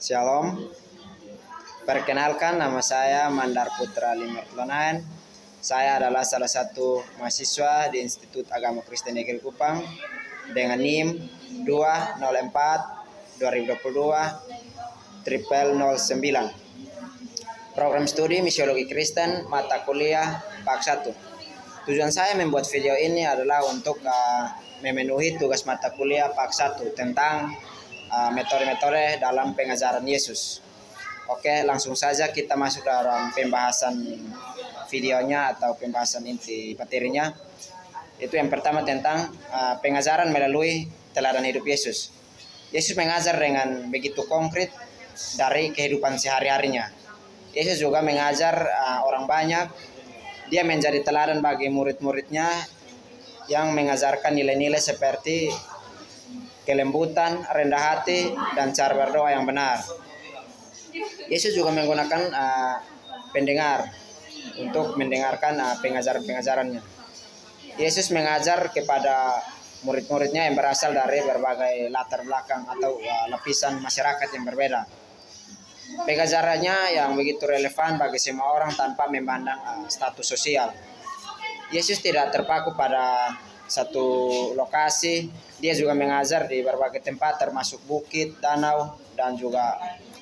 Shalom, perkenalkan nama saya Mandar Putra Limertlonain. Saya adalah salah satu mahasiswa di Institut Agama Kristen Negeri Kupang dengan NIM 204 2022 0009. Program studi Misiologi Kristen mata kuliah Pak 1. Tujuan saya membuat video ini adalah untuk memenuhi tugas mata kuliah Pak 1 tentang metode-metode dalam pengajaran Yesus. Oke, langsung saja kita masuk dalam pembahasan videonya atau pembahasan inti materinya. Itu yang pertama tentang pengajaran melalui teladan hidup Yesus. Yesus mengajar dengan begitu konkret dari kehidupan sehari-harinya. Yesus juga mengajar orang banyak. Dia menjadi teladan bagi murid-muridnya yang mengajarkan nilai-nilai seperti kelembutan, rendah hati, dan cara berdoa yang benar. Yesus juga menggunakan pendengar untuk mendengarkan pengajaran-pengajarannya. Yesus mengajar kepada murid-muridnya yang berasal dari berbagai latar belakang atau lapisan masyarakat yang berbeda. Pengajarannya yang begitu relevan bagi semua orang tanpa memandang status sosial. Yesus tidak terpaku pada satu lokasi. Dia juga mengajar di berbagai tempat termasuk bukit, danau, dan juga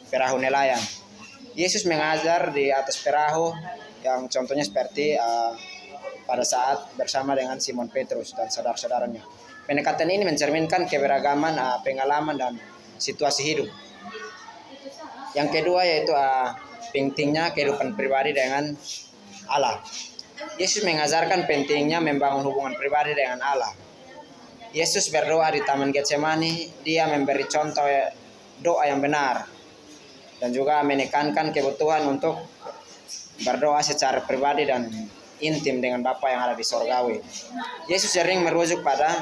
perahu nelayan. Yesus mengajar di atas perahu yang contohnya seperti pada saat bersama dengan Simon Petrus dan saudara-saudaranya. Pendekatan ini mencerminkan keberagaman pengalaman dan situasi hidup. Yang kedua yaitu pentingnya kehidupan pribadi dengan Allah. Yesus mengajarkan pentingnya membangun hubungan pribadi dengan Allah. Yesus berdoa di Taman Getsemani. Dia memberi contoh doa yang benar dan juga menekankan kebutuhan untuk berdoa secara pribadi dan intim dengan Bapa yang ada di sorgawi. Yesus sering merujuk pada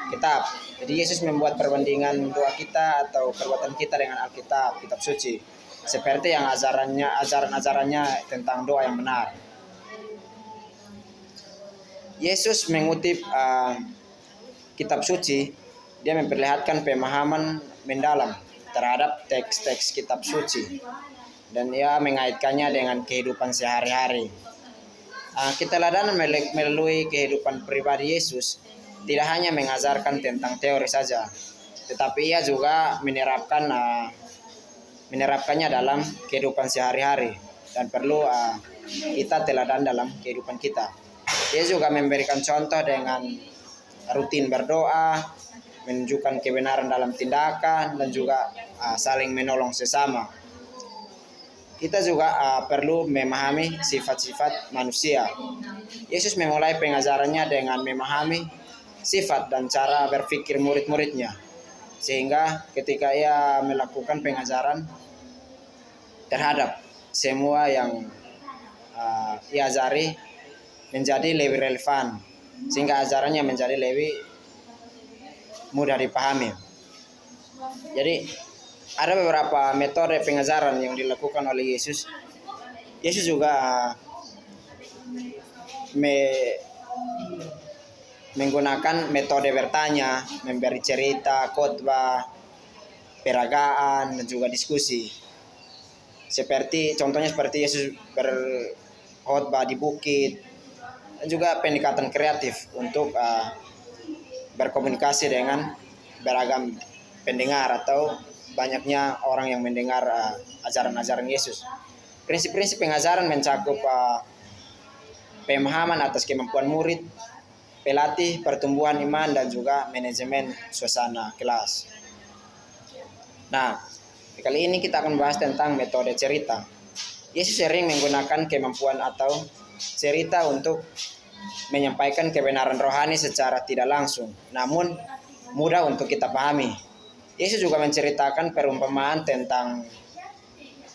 kitab. Jadi Yesus membuat perbandingan doa kita atau perbuatan kita dengan Alkitab, kitab suci, seperti yang ajaran-ajarannya tentang doa yang benar. Yesus mengutip kitab suci. Dia memperlihatkan pemahaman mendalam terhadap teks-teks kitab suci dan ia mengaitkannya dengan kehidupan sehari-hari. Keteladanan melalui kehidupan pribadi Yesus tidak hanya mengajarkan tentang teori saja, tetapi ia juga menerapkannya dalam kehidupan sehari-hari dan perlu kita teladan dalam kehidupan kita. Dia juga memberikan contoh dengan rutin berdoa, menunjukkan kebenaran dalam tindakan, dan juga saling menolong sesama. Kita juga perlu memahami sifat-sifat manusia. Yesus memulai pengajarannya dengan memahami sifat dan cara berpikir murid-muridnya, sehingga ketika ia melakukan pengajaran terhadap semua yang ia ajari menjadi lebih relevan, sehingga ajarannya menjadi lebih mudah dipahami. Jadi ada beberapa metode pengajaran yang dilakukan oleh Yesus. Yesus juga menggunakan metode bertanya, memberi cerita, khotbah, peragaan, dan juga diskusi. Contohnya seperti Yesus berkhotbah di bukit, dan juga pendekatan kreatif untuk berkomunikasi dengan beragam pendengar atau banyaknya orang yang mendengar ajaran-ajaran Yesus. Prinsip-prinsip pengajaran mencakup pemahaman atas kemampuan murid, pelatih, pertumbuhan iman, dan juga manajemen suasana kelas. Nah, kali ini kita akan bahas tentang metode cerita. Yesus sering menggunakan kemampuan atau cerita untuk menyampaikan kebenaran rohani secara tidak langsung, namun mudah untuk kita pahami. Yesus juga menceritakan perumpamaan tentang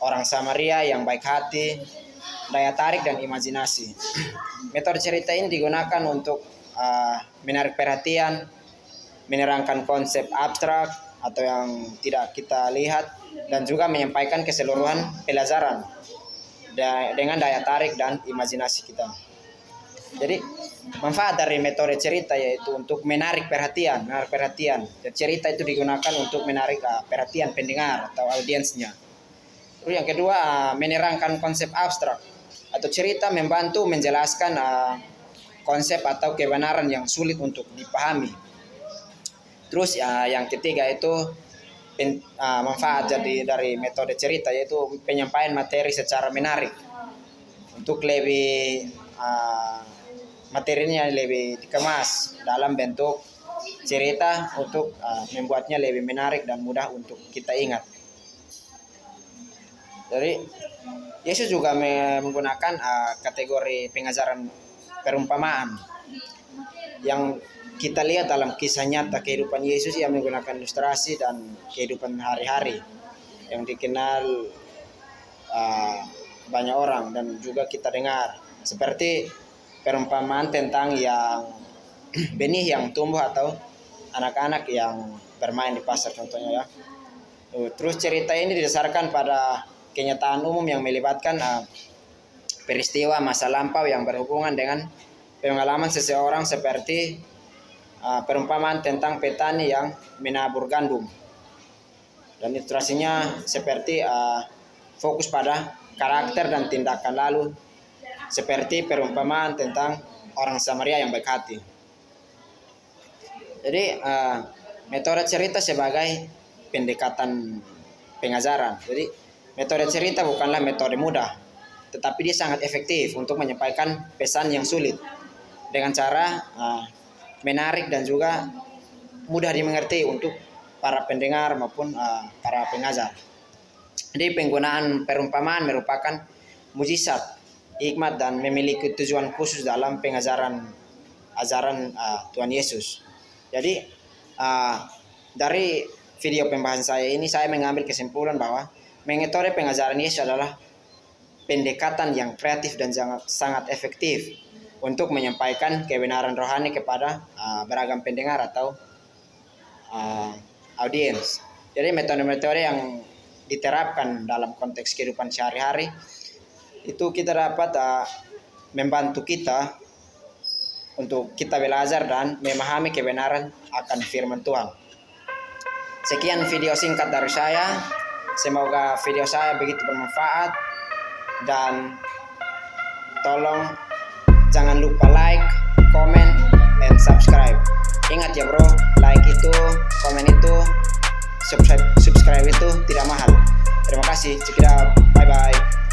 orang Samaria yang baik hati, daya tarik, dan imajinasi. Metode cerita ini digunakan untuk menarik perhatian, menerangkan konsep abstrak atau yang tidak kita lihat, dan juga menyampaikan keseluruhan pelajaran dengan daya tarik dan imajinasi kita. Jadi Manfaat dari metode cerita yaitu untuk menarik perhatian, menarik perhatian. Dan cerita itu digunakan untuk menarik perhatian pendengar atau audiensnya. Terus yang kedua, menerangkan konsep abstrak atau cerita membantu menjelaskan konsep atau kebenaran yang sulit untuk dipahami. Terus yang ketiga itu manfaat dari metode cerita yaitu penyampaian materi secara menarik untuk lebih materinya lebih dikemas dalam bentuk cerita untuk membuatnya lebih menarik dan mudah untuk kita ingat. Jadi Yesus juga menggunakan kategori pengajaran perumpamaan yang kita lihat dalam kisah nyata kehidupan Yesus yang menggunakan ilustrasi dan kehidupan hari-hari yang dikenal banyak orang dan juga kita dengar, seperti perumpamaan tentang yang benih yang tumbuh atau anak-anak yang bermain di pasar contohnya ya. Terus cerita ini didasarkan pada kenyataan umum yang melibatkan peristiwa masa lampau yang berhubungan dengan pengalaman seseorang, seperti perumpamaan tentang petani yang menabur gandum. Dan ilustrasinya seperti fokus pada karakter dan tindakan, lalu seperti perumpamaan tentang orang Samaria yang baik hati. Jadi metode cerita sebagai pendekatan pengajaran. Jadi metode cerita bukanlah metode mudah, tetapi dia sangat efektif untuk menyampaikan pesan yang sulit dengan cara menarik dan juga mudah dimengerti untuk para pendengar maupun para pengajar. Jadi penggunaan perumpamaan merupakan mujizat, hikmat dan memiliki tujuan khusus dalam ajaran Tuhan Yesus. Jadi dari video pembahasan saya ini saya mengambil kesimpulan bahwa metode pengajaran Yesus adalah pendekatan yang kreatif dan sangat efektif untuk menyampaikan kebenaran rohani kepada beragam pendengar atau audiens. Jadi metode-metode yang diterapkan dalam konteks kehidupan sehari-hari itu kita dapat membantu kita untuk kita belajar dan memahami kebenaran akan firman Tuhan. Sekian video singkat dari saya. Semoga video saya begitu bermanfaat dan tolong jangan lupa like, comment, and subscribe. Ingat ya bro, like itu, komen itu, subscribe itu tidak mahal. Terima kasih. Check it out. Bye bye.